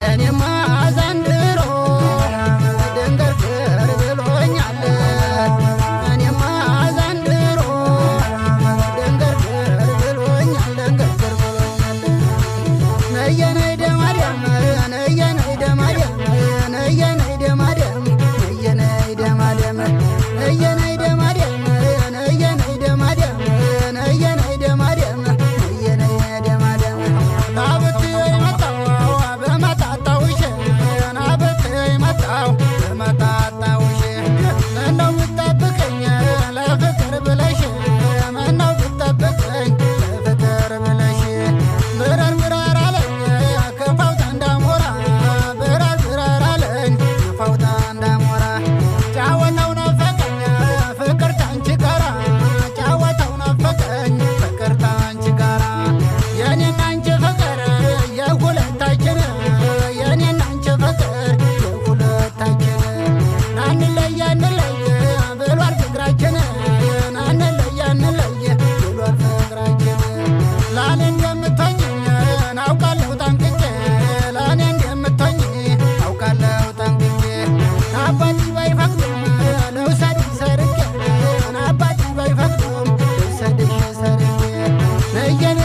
እኔማ ዘንድሮ ድንግርግር ብሎኛል እኔማ ዘንድሮ ድንግርግር ብሎኛል ድንግርግር ብሎኛል ነየ ነይደ ማርያም ነየ ነይደ ማርያም ነየ ነይደ ማርያም ነየ ነይደ ማርያም ነየ ነይደ ማርያም ነየ ነይደ ማርያም ነየ ነይደ ማርያም ነየ ነይደ ማርያም ታብት ይመጣው በመጣጣውሽ ናብት ይመጣው በመጣጣውሽ ምነው ብትጠብቀኝ ለፍቅር ብለሽ ምነው ብትጠብቀኝ ለፍቅር ብለሽ ብረር ብረር አለኝ ከፋውታ እንዳሞራ ብረር ብረር አለኝ ከፋውታ እንዳሞራ ጫወታው ናፈቀኝ ፍቅር ታንቺ ጋራ ጫወታው ናፈቀኝ ፍቅር ታንቺ ጋራ የኔና አንቺ ፍቅር የሁለታችን የኔና አንቺ ፍቅር የሁለታችን አንለይ አንለይ ብሏል ፍቅራችን አንለይ አንለይ ብሏል ፍቅራችን ላኔ እንደምትሆኝ አውቃለሁ ጠንቅቄ ላኔ እንደምትሆኝ አውቃለሁ ጠንቅቄ አባቴ ባይፈቅዱም ልውሰድሽ ሰርቄ አባቴ ባይፈቅዱም ልውሰድሽ ሰርቄ ነየኔ